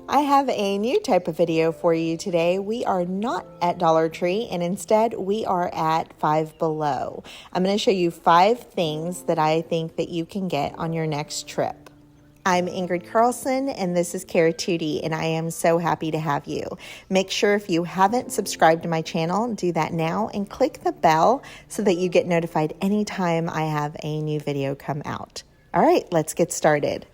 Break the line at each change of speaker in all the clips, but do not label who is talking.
I have a new type of video for you today. We are not at Dollar Tree and instead we are at Five Below. I'm going to show you 5 things that I think that you can get on your next trip. I'm Ingrid Carlsen and this is Cara Tootie and I am so happy to have you. Make sure if you haven't subscribed to my channel, do that now and click the bell so that you get notified anytime I have a new video come out. All right, let's get started.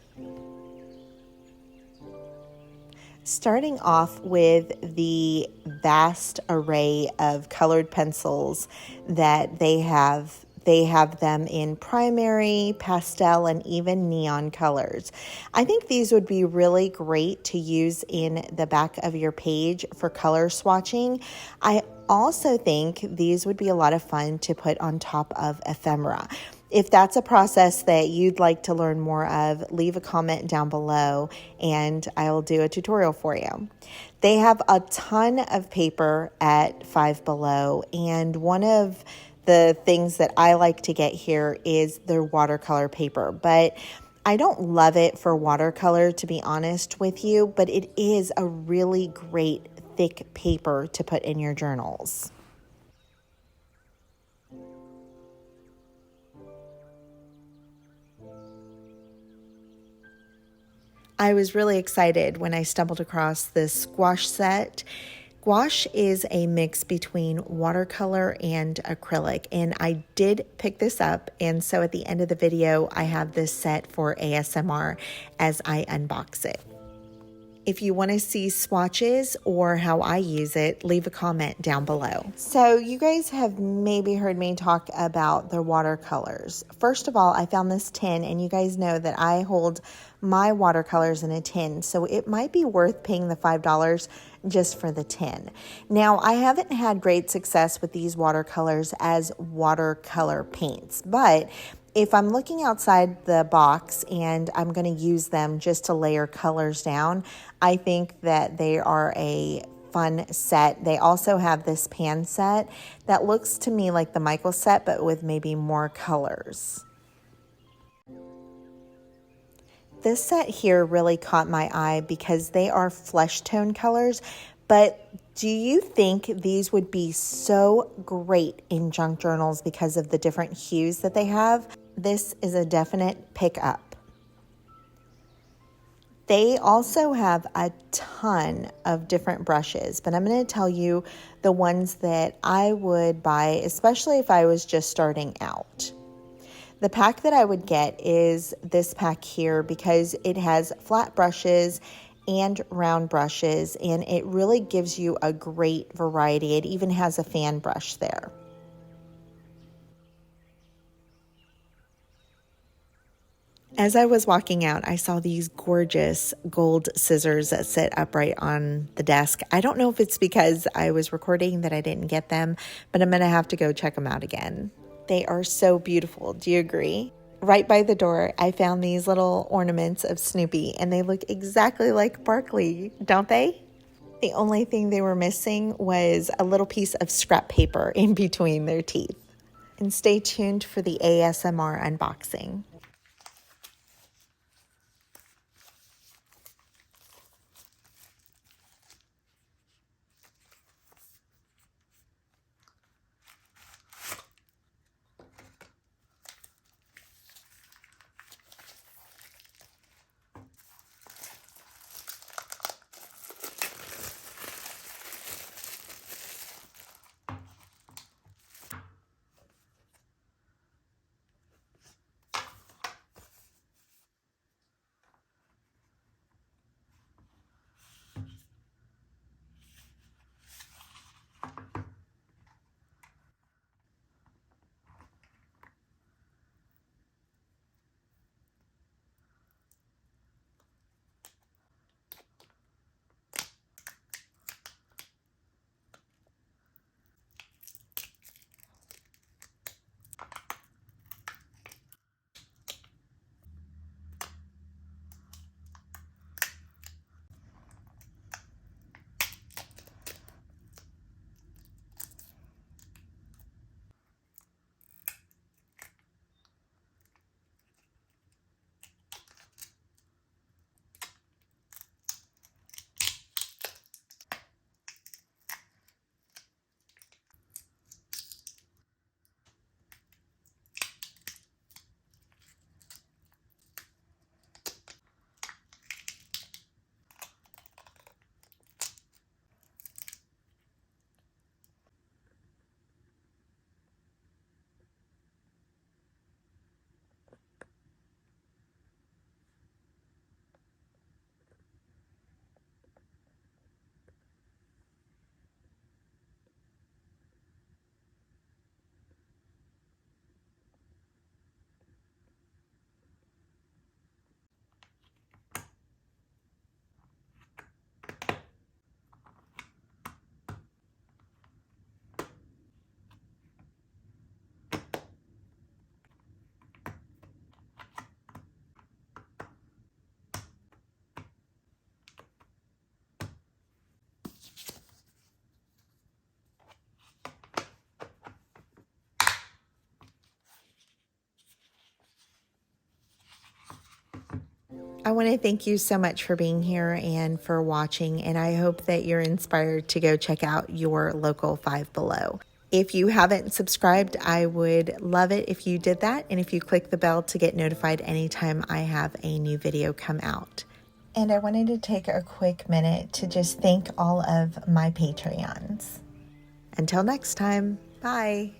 Starting off with the vast array of colored pencils that they have. They have them in primary, pastel, and even neon colors. I think these would be really great to use in the back of your page for color swatching. I also think these would be a lot of fun to put on top of ephemera. If that's a process that you'd like to learn more of, leave a comment down below and I'll do a tutorial for you. They have a ton of paper at Five Below, and one of the things that I like to get here is their watercolor paper, but I don't love it for watercolor, to be honest with you, but it is a really great thick paper to put in your journals. I was really excited when I stumbled across this gouache set. Gouache is a mix between watercolor and acrylic, and I did pick this up, and so at the end of the video, I have this set for ASMR as I unbox it. If you want to see swatches or how I use it, leave a comment down below. So you guys have maybe heard me talk about the watercolors. First of all, I found this tin, and you guys know that I hold my watercolors in a tin, so it might be worth paying the $5 just for the tin. Now, I haven't had great success with these watercolors as watercolor paints, but if I'm looking outside the box and I'm going to use them just to layer colors down, I think that they are a fun set. They also have this pan set that looks to me like the Michael set, but with maybe more colors. This set here really caught my eye because they are flesh tone colors, but do you think these would be so great in junk journals because of the different hues that they have? This is a definite pickup. They also have a ton of different brushes, but I'm going to tell you the ones that I would buy, especially if I was just starting out. The pack that I would get is this pack here because it has flat brushes and round brushes, and it really gives you a great variety. It even has a fan brush there. As I was walking out, I saw these gorgeous gold scissors that sit upright on the desk. I don't know if it's because I was recording that I didn't get them, but I'm going to have to go check them out again. They are so beautiful. Do you agree? Right by the door, I found these little ornaments of Snoopy, and they look exactly like Barkley, don't they? The only thing they were missing was a little piece of scrap paper in between their teeth. And stay tuned for the ASMR unboxing. I want to thank you so much for being here and for watching, and I hope that you're inspired to go check out your local Five Below. If you haven't subscribed, I would love it if you did that, and if you click the bell to get notified anytime I have a new video come out. And I wanted to take a quick minute to just thank all of my Patreons. Until next time, bye.